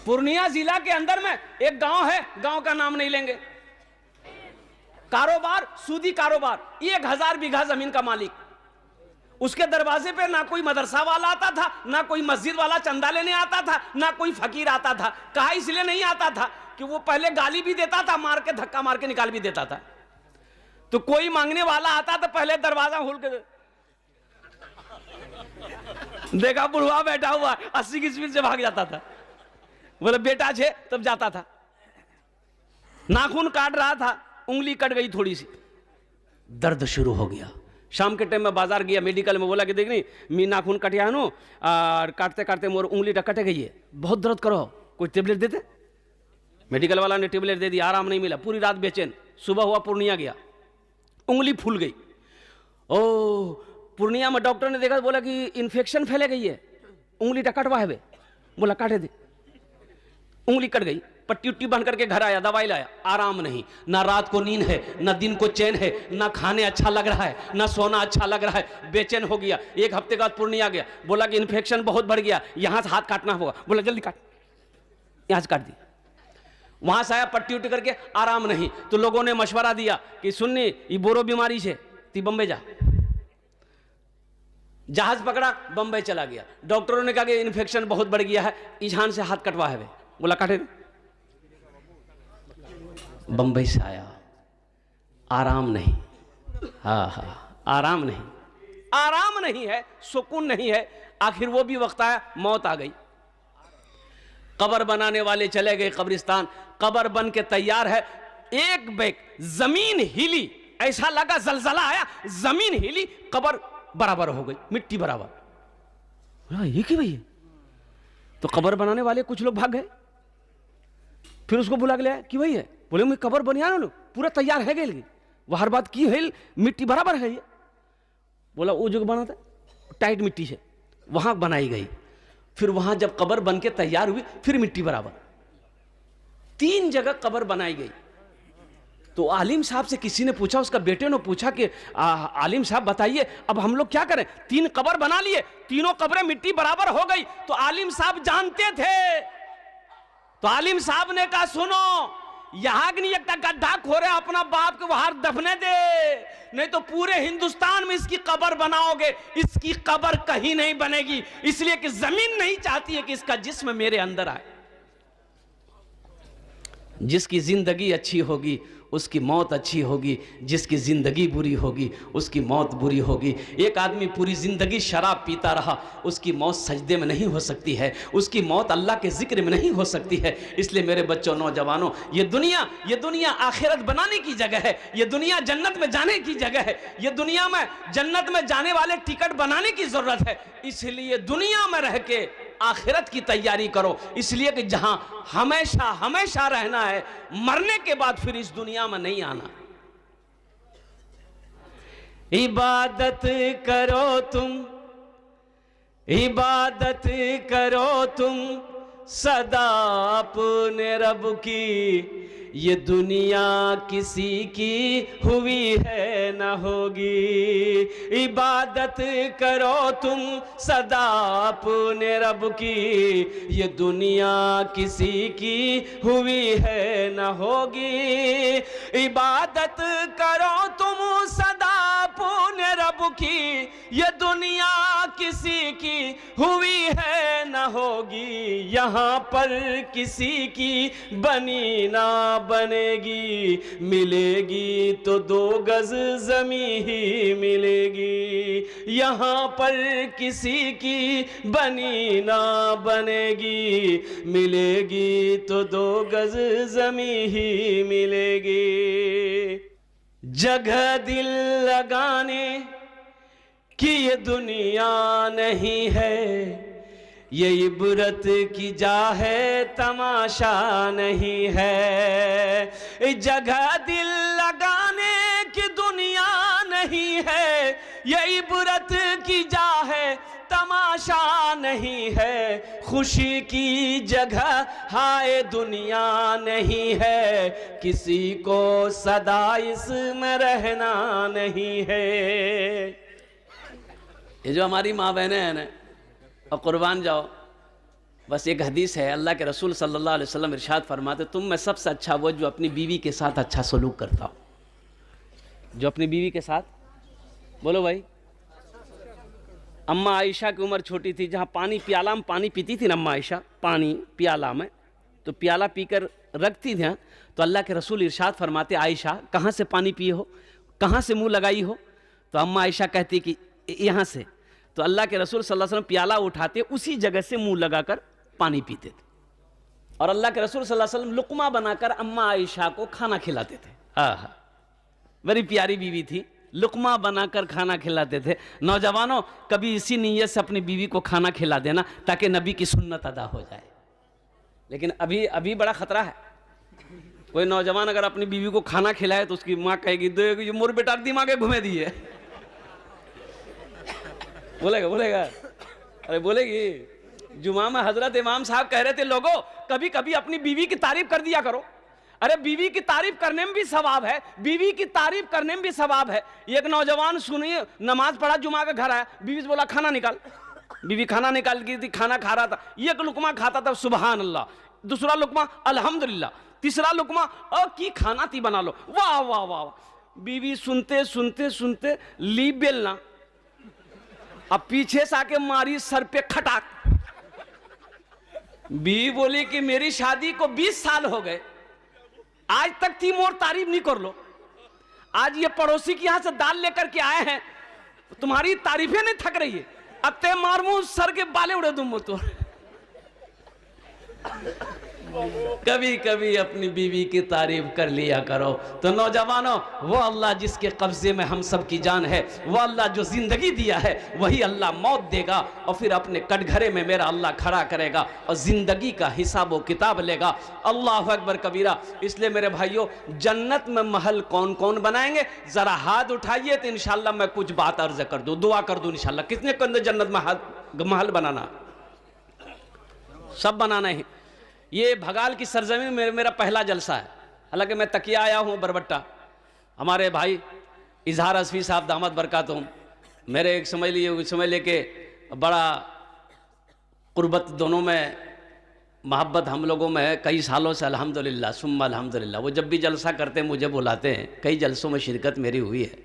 पूर्णिया जिला के अंदर में एक गांव है, गांव का नाम नहीं लेंगे, कारोबार, सूदी कारोबार, 1000 बीघा जमीन का मालिक। उसके दरवाजे पे ना कोई मदरसा वाला आता था, ना कोई मस्जिद वाला चंदा लेने आता था, ना कोई फकीर आता था। कहा इसलिए नहीं आता था कि वो पहले गाली भी देता था, मार के धक्का मार के निकाल भी देता था। तो कोई मांगने वाला आता तो पहले दरवाजा खोल के देखा बुढ़वा बैठा हुआ, 80 की स्पीड से भाग जाता था। बोले बेटा छे, तब जाता था। नाखून काट रहा था, उंगली कट गई थोड़ी सी, दर्द शुरू हो गया। शाम के टाइम में बाजार गया, मेडिकल में बोला कि देख नहीं मी नाखून कटिया नो, और काटते काटते मोर उंगली कटे गई है, बहुत दर्द करो, कोई टेबलेट देते। मेडिकल वाला ने टेबलेट दे दी, आराम नहीं मिला, पूरी रात बेचैन। सुबह हुआ पूर्णिया गया, उंगली फूल गई। ओ पूर्णिया में डॉक्टर ने देखा, बोला कि इन्फेक्शन फैले गई है, उंगली कटवा है। बोला काटे दे, उंगली कट गई। पट्टी उट्टी बंद करके घर आया, दवाई लाया, आराम नहीं। ना रात को नींद है, ना दिन को चैन है, ना खाने अच्छा लग रहा है, ना सोना अच्छा लग रहा है, बेचैन हो गया। एक हफ्ते बाद पूर्णिया गया, बोला कि इन्फेक्शन बहुत बढ़ गया, यहां से हाथ काटना होगा। बोला जल्दी काट, यहां से काट दी। वहां से आया, पट्टी उट्टी करके आराम नहीं। तो लोगों ने मशवरा दिया कि सुननी ये बोरो बीमारी से ती बम्बे जा। जहाज पकड़ा, बम्बई चला गया। डॉक्टरों ने कहा कि इन्फेक्शन बहुत बढ़ गया है, इजहान से हाथ कटवा है। बोला काटे। बंबई से आया, आराम नहीं। हाँ, आराम नहीं, आराम नहीं है, सुकून नहीं है। आखिर वो भी वक्त आया, मौत आ गई। कब्र बनाने वाले चले गए कब्रिस्तान, कब्र बन के तैयार है। एक बैग जमीन हिली, ऐसा लगा जलजला आया, जमीन हिली, कब्र बराबर हो गई, मिट्टी बराबर। ये की भैया, तो कब्र बनाने वाले कुछ लोग भाग गए। फिर उसको बुला के लाया कि भाई है, बोले मैं कब्र बनिया लो, पूरा तैयार है गई, वो हर बात की है, मिट्टी बराबर है ये। बोला वो जो बना था टाइट मिट्टी से, वहां बनाई गई। फिर वहां जब कब्र बन के तैयार हुई, फिर मिट्टी बराबर, 3 जगह कब्र बनाई गई। तो आलिम साहब से किसी ने पूछा, उसका बेटे ने पूछा कि आलिम साहब बताइए अब हम लोग क्या करें, 3 कब्र बना लिए, तीनों कब्रें मिट्टी बराबर हो गई। तो आलिम साहब जानते थे, तो आलिम साहब ने कहा सुनो, यहां नहीं एक गड्ढा खोरे अपना बाप के वहां दफने दे, नहीं तो पूरे हिंदुस्तान में इसकी कब्र बनाओगे, इसकी कब्र कहीं नहीं बनेगी। इसलिए कि जमीन नहीं चाहती है कि इसका जिस्म मेरे अंदर आए। जिसकी जिंदगी अच्छी होगी उसकी मौत अच्छी होगी, जिसकी जिंदगी बुरी होगी उसकी मौत बुरी होगी। एक आदमी पूरी जिंदगी शराब पीता रहा, उसकी मौत सजदे में नहीं हो सकती है, उसकी मौत अल्लाह के जिक्र में नहीं हो सकती है। इसलिए मेरे बच्चों, नौजवानों, ये दुनिया आखिरत बनाने की जगह है, ये दुनिया जन्नत में जाने की जगह है, ये दुनिया में जन्नत में जाने वाले टिकट बनाने की जरूरत है। इसलिए दुनिया में रह के आखिरत की तैयारी करो, इसलिए कि जहां हमेशा हमेशा रहना है, मरने के बाद फिर इस दुनिया में नहीं आना। इबादत करो तुम, इबादत करो तुम सदा अपने रब की, ये दुनिया किसी की हुई है न होगी। इबादत करो तुम सदा अपने रब की, ये दुनिया किसी की हुई है न होगी। इबादत करो तुम सदा अपने रब की, ये दुनिया किसी की हुई है न होगी। यहाँ पर किसी की बनी ना बनेगी, मिलेगी तो 2 गज ज़मीं ही मिलेगी। यहाँ पर किसी की बनी ना बनेगी, मिलेगी तो 2 गज ज़मीं ही मिलेगी। जगह दिल लगाने की ये दुनिया नहीं है, ये इबरत की जा है तमाशा नहीं है। जगह दिल लगाने की दुनिया नहीं है, ये इबरत की जा है तमाशा नहीं है। खुशी की जगह हाय दुनिया नहीं है, किसी को सदा इसमें रहना नहीं है। ये जो हमारी माँ बहनें हैं ना, और कुर्बान जाओ, बस एक हदीस है, अल्लाह के रसूल सल्लल्लाहु अलैहि वसल्लम इरशाद फरमाते, तुम में सबसे अच्छा वो जो अपनी बीवी के साथ अच्छा सलूक करता हो। जो अपनी बीवी के साथ, बोलो भाई। अम्मा आयशा की उम्र छोटी थी, जहाँ प्याला में पानी पीती थी ना अम्मा आयशा, पानी प्याला में, तो प्याला पीकर रखती थी, तो अल्लाह के रसूल इरशाद फरमाते, आयशा कहाँ से पानी पिए हो, कहाँ से मुंह लगाई हो? तो अम्मा आयशा कहती कि यहाँ से। तो अल्लाह के रसूल सल्लल्लाहु अलैहि वसल्लम प्याला उठाते, उसी जगह से मुंह लगाकर पानी पीते थे। और अल्लाह के रसूल सल्लल्लाहु अलैहि वसल्लम लुकमा बनाकर अम्मा आयशा को खाना खिलाते थे। हाँ, बड़ी प्यारी बीवी थी, लुकमा बनाकर खाना खिलाते थे। नौजवानों, कभी इसी नीयत से अपनी बीवी को खाना खिला देना ताकि नबी की सुन्नत अदा हो जाए। लेकिन अभी बड़ा खतरा है। कोई नौजवान अगर अपनी बीवी को खाना खिलाए तो उसकी माँ कहेगी, दो ये मोर बेटा दिमागे घुमे दिए। बोलेगा अरे बोलेगी। जुमा में हजरत इमाम साहब कह रहे थे, लोगों कभी कभी अपनी बीवी की तारीफ कर दिया करो। अरे बीवी की तारीफ करने में भी सवाब है, बीवी की तारीफ करने में भी सवाब है। एक नौजवान सुनिए, नमाज पढ़ा, जुमा का घर आया, बीवी से बोला खाना निकाल। बीवी खाना निकाल की थी, खाना खा रहा था, एक लुकमा खाता था, सुबहान अल्लाह, दूसरा लुकमा अल्हम्दुलिल्लाह, तीसरा लुकमा की खाना थी बना लो, वाह वाह वाह। बीवी सुनते सुनते सुनते ली बेलना, अब पीछे से आके मारी सर पे खटाक। बीवी बोली कि मेरी शादी को 20 साल हो गए, आज तक थी मोर तारीफ नहीं कर लो। आज ये पड़ोसी के यहां से दाल लेकर के आए हैं, तुम्हारी तारीफें नहीं थक रही है, अब ते मारू सर के बाले उड़े दूं तो। कभी कभी अपनी बीवी की तारीफ कर लिया करो। तो नौजवानों, वो अल्लाह जिसके कब्जे में हम सब की जान है, वो अल्लाह जो जिंदगी दिया है, वही अल्लाह मौत देगा और फिर अपने कटघरे में मेरा अल्लाह खड़ा करेगा और जिंदगी का हिसाब व किताब लेगा। अल्लाह अकबर कबीरा। इसलिए मेरे भाइयों, जन्नत में महल कौन कौन बनाएंगे, जरा हाथ उठाइए तो इंशाल्लाह मैं कुछ बात अर्ज कर दूं, दुआ कर दूं इंशाल्लाह। कितने को अंदर जन्नत में महल बनाना? सब बनाना है। ये भगाल की सरजमीन में मेरा पहला जलसा है। हालांकि मैं तकिया आया हूँ बरबट्टा। हमारे भाई इजहार असफी साहब दामद बरकातुहुम, मेरे एक समझ लेके बड़ा कुर्बत दोनों में मोहब्बत हम लोगों में है कई सालों से, अल्हम्दुलिल्लाह सुम्मा अल्हम्दुलिल्लाह। वो जब भी जलसा करते हैं मुझे बुलाते हैं, कई जलसों में शिरकत मेरी हुई है।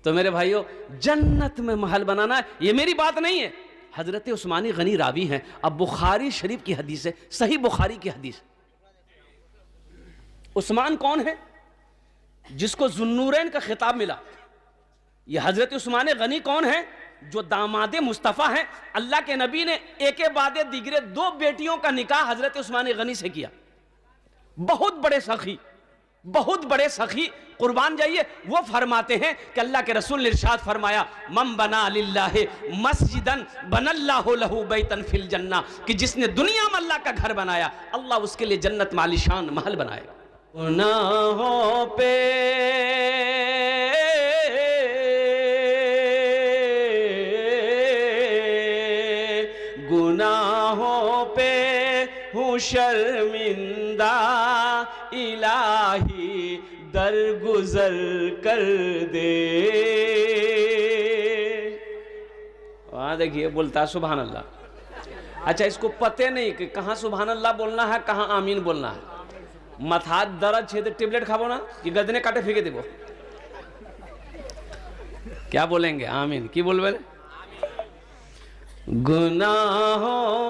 तो मेरे भाइयों, जन्नत में महल बनाना ये मेरी बात नहीं है, हजरत उस्मानी गनी रावी हैं। अब बुखारी शरीफ की हदीस है, सही बुखारी की हदीस। उस्मान कौन है? जिसको जुन्नूरैन का खिताब मिला। ये हजरत उस्मान गनी कौन है? जो दामादे मुस्तफ़ा हैं। अल्लाह के नबी ने एक बाद दिगरे 2 बेटियों का निकाह हजरत उस्मान गनी से किया। बहुत बड़े सखी, बहुत बड़े सखी, कुर्बान जाइए। वो फरमाते हैं कि अल्लाह के रसूल ने इरशाद फरमाया, मम बना लिल्लाहि मस्जिदन बनल्लाहु लहू बैतन फिल जन्ना, कि जिसने दुनिया में अल्लाह का घर बनाया, अल्लाह उसके लिए जन्नत में आलीशान महल बनाएगा। गुनाहों पे गुनाहों पे हूँ शर्मिंदा, इलाही दरगुजर कर दे। वहां देखिए बोलता सुभान अल्लाह। अच्छा, इसको पते नहीं कि कहाँ सुभान अल्लाह बोलना है, कहाँ आमीन बोलना है। माथा दर्द छे तो टेबलेट खाबो ना कि गदने काटे फेंके देबो? क्या बोलेंगे? आमीन। की बोलबे? गुनाहों